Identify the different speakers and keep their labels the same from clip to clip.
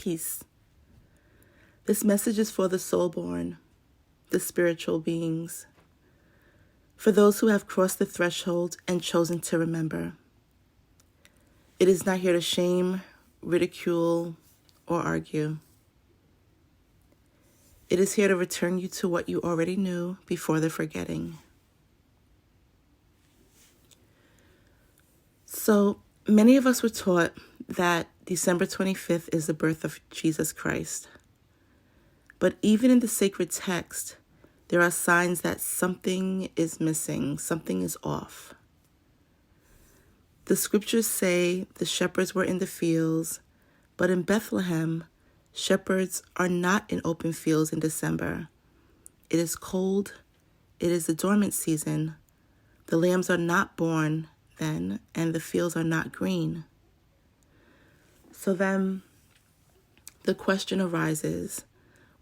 Speaker 1: peace. This message is for the soulborn, the spiritual beings, for those who have crossed the threshold and chosen to remember. It is not here to shame, ridicule, or argue. It is here to return you to what you already knew before the forgetting. So many of us were taught that December 25th is the birth of Jesus Christ. But even in the sacred text, there are signs that something is missing, something is off. The scriptures say the shepherds were in the fields, but in Bethlehem, shepherds are not in open fields in December. It is cold, it is the dormant season, the lambs are not born then, and the fields are not green. So then the question arises,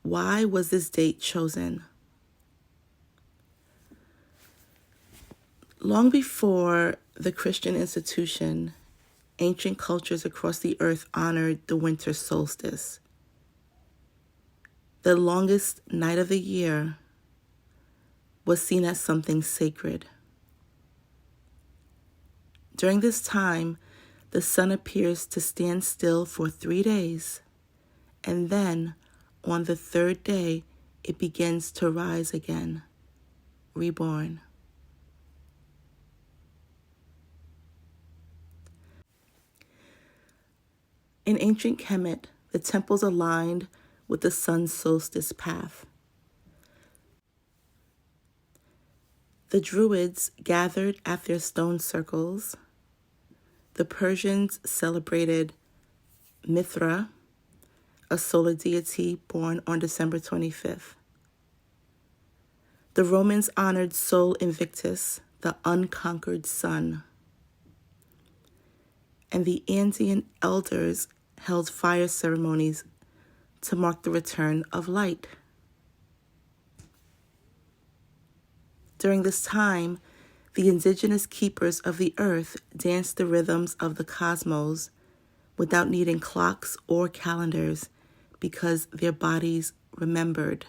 Speaker 1: why was this date chosen? Long before the Christian institution, ancient cultures across the earth honored the winter solstice. The longest night of the year was seen as something sacred. During this time, the sun appears to stand still for 3 days, and then on the third day, it begins to rise again, reborn. In ancient Kemet, the temples aligned with the sun's solstice path. The Druids gathered at their stone circles. The Persians celebrated Mithra, a solar deity born on December 25th. The Romans honored Sol Invictus, the unconquered sun. And the Andean elders held fire ceremonies to mark the return of light. During this time, the indigenous keepers of the earth danced the rhythms of the cosmos without needing clocks or calendars because their bodies remembered.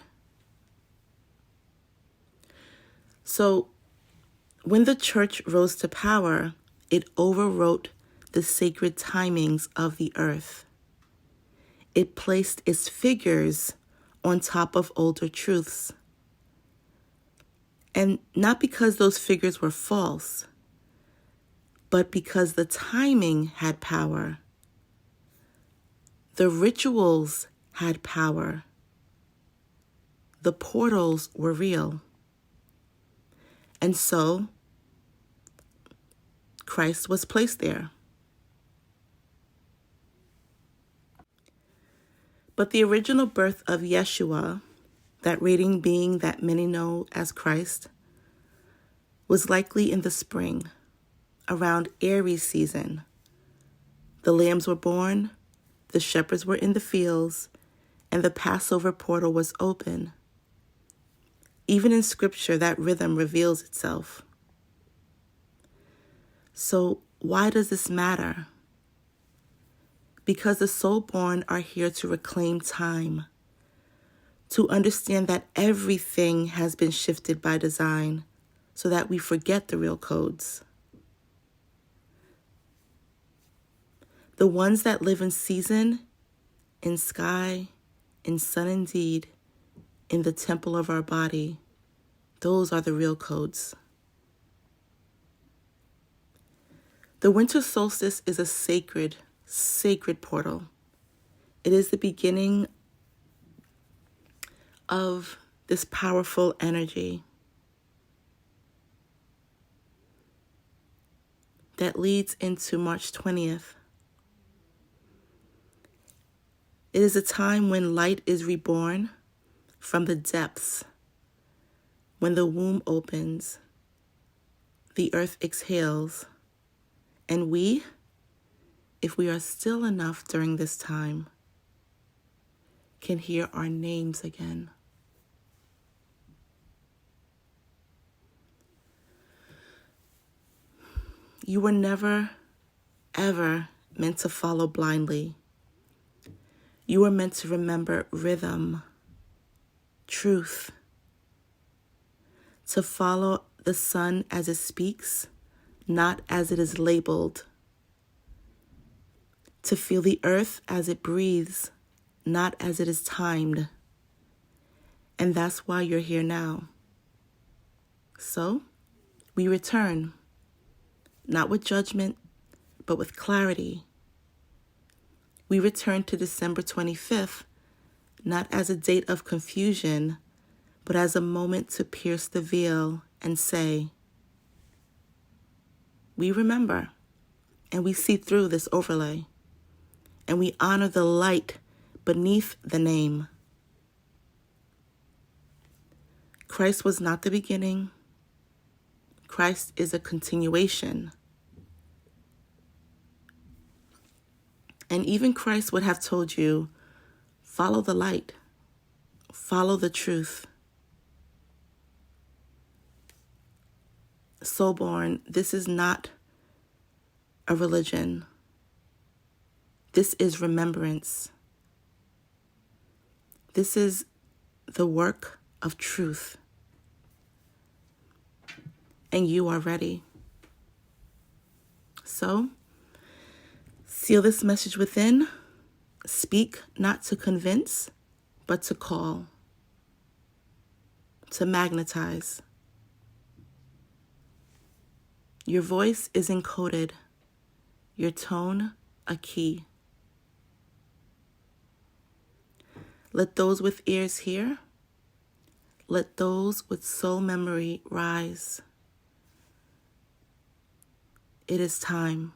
Speaker 1: So, when the church rose to power, it overwrote the sacred timings of the earth. It placed its figures on top of older truths. And not because those figures were false, but because the timing had power. The rituals had power. The portals were real. And so, Christ was placed there. But the original birth of Yeshua, that radiant being that many know as Christ, was likely in the spring, around Aries season. The lambs were born, the shepherds were in the fields, and the Passover portal was open. Even in Scripture, that rhythm reveals itself. So why does this matter? Because the soulborn are here to reclaim time, to understand that everything has been shifted by design so that we forget the real codes. The ones that live in season, in sky, in sun indeed, in the temple of our body, those are the real codes. The winter solstice is a sacred portal. It is the beginning of this powerful energy that leads into March 20th. It is a time when light is reborn from the depths. When the womb opens, the earth exhales, and we, if we are still enough during this time, can hear our names again. You were never, ever meant to follow blindly. You were meant to remember rhythm, truth, to follow the sun as it speaks, not as it is labeled, to feel the earth as it breathes, not as it is timed. And that's why you're here now. So, we return, not with judgment, but with clarity. We return to December 25th, not as a date of confusion, but as a moment to pierce the veil and say, we remember, and we see through this overlay, and we honor the light beneath the name. Christ was not the beginning. Christ is a continuation. And even Christ would have told you, follow the light, follow the truth. Soulborn, this is not a religion. This is remembrance. This is the work of truth. And you are ready. So, seal this message within. Speak not to convince, but to call, to magnetize. Your voice is encoded, your tone a key. Let those with ears hear. Let those with soul memory rise. It is time.